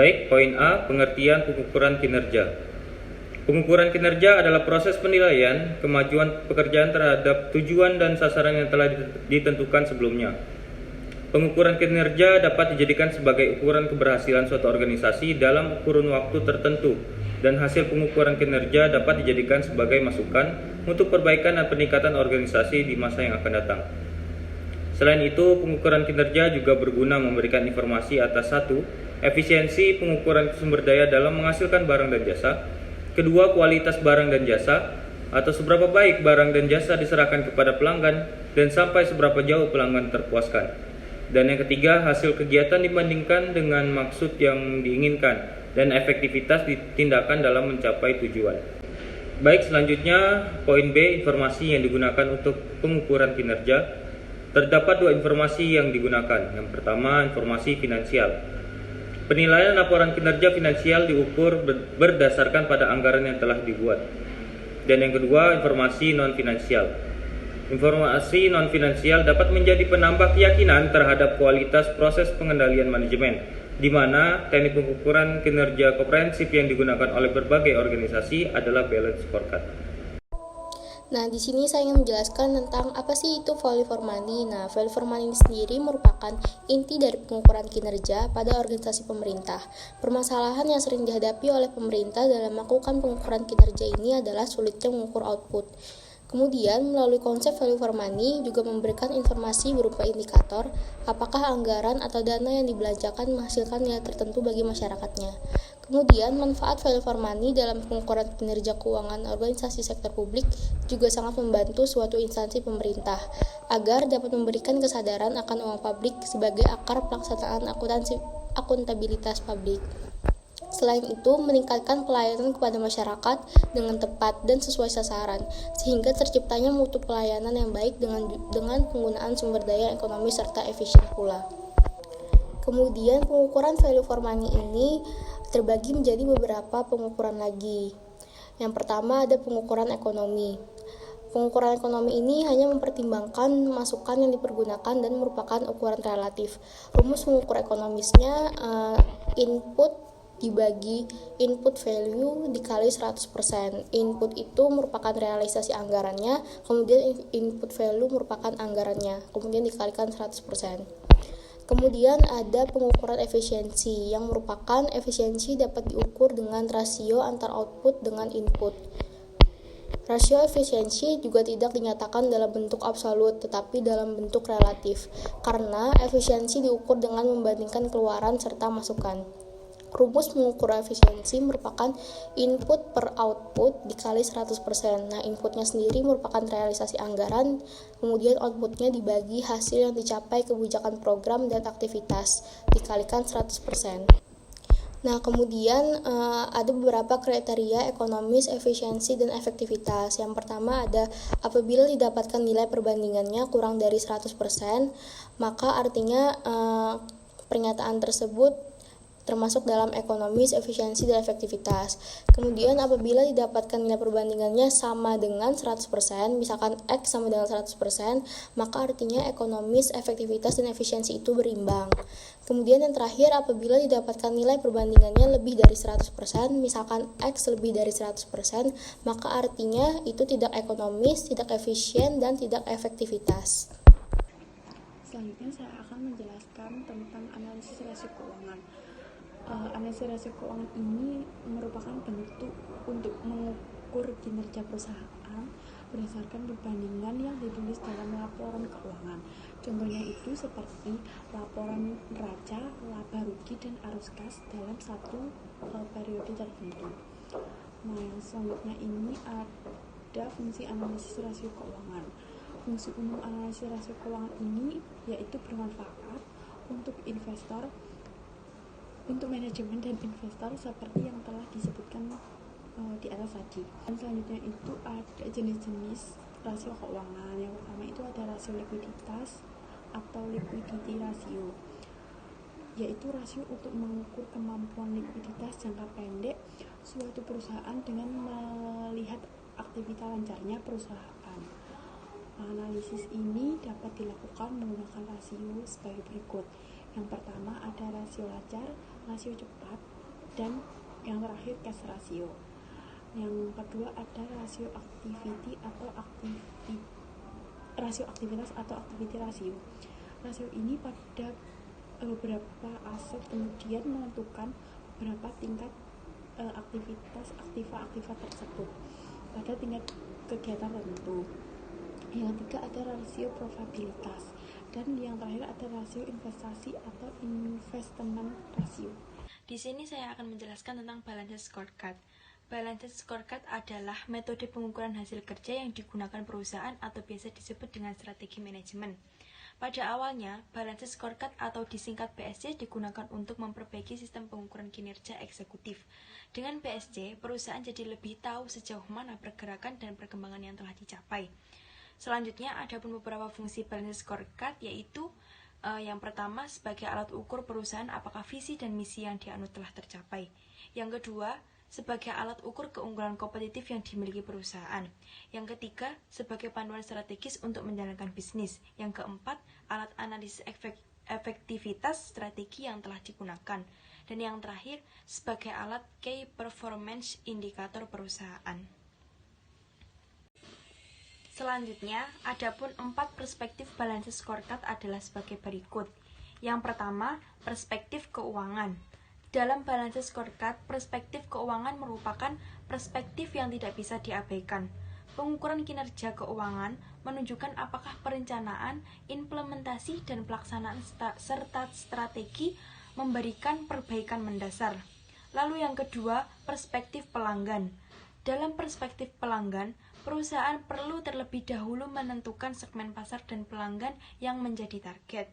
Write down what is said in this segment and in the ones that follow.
Baik, poin A, pengertian pengukuran kinerja. Pengukuran kinerja adalah proses penilaian kemajuan pekerjaan terhadap tujuan dan sasaran yang telah ditentukan sebelumnya. Pengukuran kinerja dapat dijadikan sebagai ukuran keberhasilan suatu organisasi dalam kurun waktu tertentu, dan hasil pengukuran kinerja dapat dijadikan sebagai masukan untuk perbaikan dan peningkatan organisasi di masa yang akan datang. Selain itu, pengukuran kinerja juga berguna memberikan informasi atas satu, efisiensi pengukuran sumber daya dalam menghasilkan barang dan jasa, kedua, kualitas barang dan jasa, atau seberapa baik barang dan jasa diserahkan kepada pelanggan dan sampai seberapa jauh pelanggan terpuaskan. Dan yang ketiga, hasil kegiatan dibandingkan dengan maksud yang diinginkan dan efektivitas tindakan dalam mencapai tujuan. Baik, selanjutnya poin B, informasi yang digunakan untuk pengukuran kinerja. Terdapat dua informasi yang digunakan. Yang pertama, informasi finansial. Penilaian laporan kinerja finansial diukur berdasarkan pada anggaran yang telah dibuat. Dan yang kedua, informasi non-finansial. Informasi non-finansial dapat menjadi penambah keyakinan terhadap kualitas proses pengendalian manajemen, di mana teknik pengukuran kinerja komprehensif yang digunakan oleh berbagai organisasi adalah balance scorecard. Nah, di sini saya ingin menjelaskan tentang apa sih itu value for money. Nah, value for money ini sendiri merupakan inti dari pengukuran kinerja pada organisasi pemerintah. Permasalahan yang sering dihadapi oleh pemerintah dalam melakukan pengukuran kinerja ini adalah sulitnya mengukur output. Kemudian, melalui konsep value for money juga memberikan informasi berupa indikator apakah anggaran atau dana yang dibelanjakan menghasilkan nilai tertentu bagi masyarakatnya. Kemudian, manfaat value for money dalam pengukuran kinerja keuangan organisasi sektor publik juga sangat membantu suatu instansi pemerintah agar dapat memberikan kesadaran akan uang publik sebagai akar pelaksanaan akuntabilitas publik. Selain itu, meningkatkan pelayanan kepada masyarakat dengan tepat dan sesuai sasaran, sehingga terciptanya mutu pelayanan yang baik dengan penggunaan sumber daya ekonomi serta efisien pula. Kemudian, pengukuran value for money ini terbagi menjadi beberapa pengukuran lagi. Yang pertama ada pengukuran ekonomi. Pengukuran ekonomi ini hanya mempertimbangkan masukan yang dipergunakan dan merupakan ukuran relatif. Rumus mengukur ekonomisnya input dibagi input value dikali 100%. Input itu merupakan realisasi anggarannya, kemudian input value merupakan anggarannya, kemudian dikalikan 100%. Kemudian ada pengukuran efisiensi, yang merupakan efisiensi dapat diukur dengan rasio antar output dengan input. Rasio efisiensi juga tidak dinyatakan dalam bentuk absolut, tetapi dalam bentuk relatif, karena efisiensi diukur dengan membandingkan keluaran serta masukan. Rumus mengukur efisiensi merupakan input per output dikali 100%. Nah, inputnya sendiri merupakan realisasi anggaran, kemudian outputnya dibagi hasil yang dicapai kebijakan program dan aktivitas, dikalikan 100%. Nah, kemudian ada beberapa kriteria ekonomis, efisiensi, dan efektivitas. Yang pertama ada apabila didapatkan nilai perbandingannya kurang dari 100%, maka artinya pernyataan tersebut termasuk dalam ekonomis, efisiensi, dan efektivitas. Kemudian apabila didapatkan nilai perbandingannya sama dengan 100%, misalkan X sama dengan 100%, maka artinya ekonomis, efektivitas, dan efisiensi itu berimbang. Kemudian yang terakhir, apabila didapatkan nilai perbandingannya lebih dari 100%, misalkan X lebih dari 100%, maka artinya itu tidak ekonomis, tidak efisien, dan tidak efektivitas. Selanjutnya saya akan menjelaskan tentang analisis rasio keuangan. Analisis rasio keuangan ini merupakan bentuk untuk mengukur kinerja perusahaan berdasarkan perbandingan yang ditulis dalam laporan keuangan. Contohnya itu seperti laporan neraca, laba rugi, dan arus kas dalam satu periode tertentu. Nah, yang selanjutnya ini ada fungsi analisis rasio keuangan. Fungsi umum analisis rasio keuangan ini yaitu bermanfaat untuk investor, untuk manajemen dan investor seperti yang telah disebutkan di atas tadi. Dan selanjutnya itu ada jenis-jenis rasio keuangan. Yang pertama itu ada rasio likuiditas atau liquidity ratio, yaitu rasio untuk mengukur kemampuan likuiditas jangka pendek suatu perusahaan dengan melihat aktivitas lancarnya perusahaan. Analisis ini dapat dilakukan menggunakan rasio sebagai berikut. Yang pertama ada rasio lancar, rasio cepat, dan yang terakhir cash ratio. Yang kedua ada rasio aktivitas atau activity ratio. Rasio ini pada beberapa aset kemudian menentukan berapa tingkat aktivitas aktiva tersebut pada tingkat kegiatan tertentu. Yang ketiga ada rasio probabilitas, dan yang terakhir ada rasio investasi atau investment ratio. Di sini saya akan menjelaskan tentang Balanced Scorecard. Balanced Scorecard adalah metode pengukuran hasil kerja yang digunakan perusahaan atau biasa disebut dengan strategi manajemen. Pada awalnya, Balanced Scorecard atau disingkat BSC digunakan untuk memperbaiki sistem pengukuran kinerja eksekutif. Dengan BSC, perusahaan jadi lebih tahu sejauh mana pergerakan dan perkembangan yang telah dicapai. Selanjutnya, ada pun beberapa fungsi Balanced Scorecard, yaitu yang pertama, sebagai alat ukur perusahaan apakah visi dan misi yang dianut telah tercapai. Yang kedua, sebagai alat ukur keunggulan kompetitif yang dimiliki perusahaan. Yang ketiga, sebagai panduan strategis untuk menjalankan bisnis. Yang keempat, alat analisis efektivitas strategi yang telah digunakan. Dan yang terakhir, sebagai alat key performance indikator perusahaan. Selanjutnya, adapun 4 perspektif Balanced Scorecard adalah sebagai berikut. Yang pertama, perspektif keuangan. Dalam Balanced Scorecard, perspektif keuangan merupakan perspektif yang tidak bisa diabaikan. Pengukuran kinerja keuangan menunjukkan apakah perencanaan, implementasi, dan pelaksanaan serta strategi memberikan perbaikan mendasar. Lalu yang kedua, perspektif pelanggan. Dalam perspektif pelanggan, perusahaan perlu terlebih dahulu menentukan segmen pasar dan pelanggan yang menjadi target.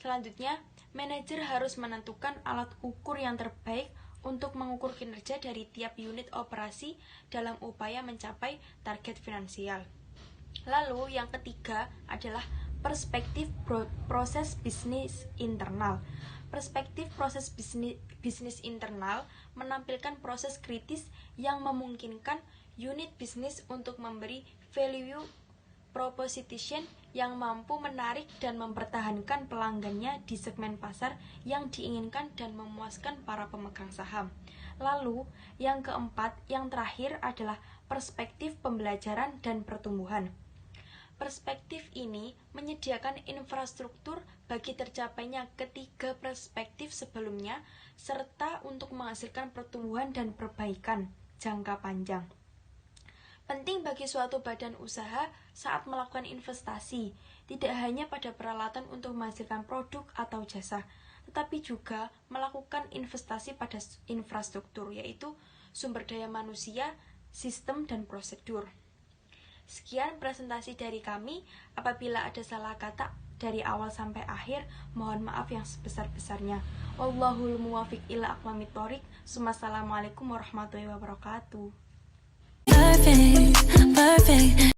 Selanjutnya, manajer harus menentukan alat ukur yang terbaik untuk mengukur kinerja dari tiap unit operasi dalam upaya mencapai target finansial. Lalu, yang ketiga adalah perspektif proses bisnis internal. Perspektif proses bisnis internal menampilkan proses kritis yang memungkinkan unit bisnis untuk memberi value proposition yang mampu menarik dan mempertahankan pelanggannya di segmen pasar yang diinginkan dan memuaskan para pemegang saham. Lalu, yang keempat, yang terakhir adalah perspektif pembelajaran dan pertumbuhan. Perspektif ini menyediakan infrastruktur bagi tercapainya ketiga perspektif sebelumnya, serta untuk menghasilkan pertumbuhan dan perbaikan jangka panjang. Penting bagi suatu badan usaha saat melakukan investasi, tidak hanya pada peralatan untuk menghasilkan produk atau jasa, tetapi juga melakukan investasi pada infrastruktur, yaitu sumber daya manusia, sistem, dan prosedur. Sekian presentasi dari kami. Apabila ada salah kata dari awal sampai akhir, mohon maaf yang sebesar-besarnya. Wallahul muwafiq ila aqwamit thoriq. Assalamualaikum warahmatullahi wabarakatuh. Perfect.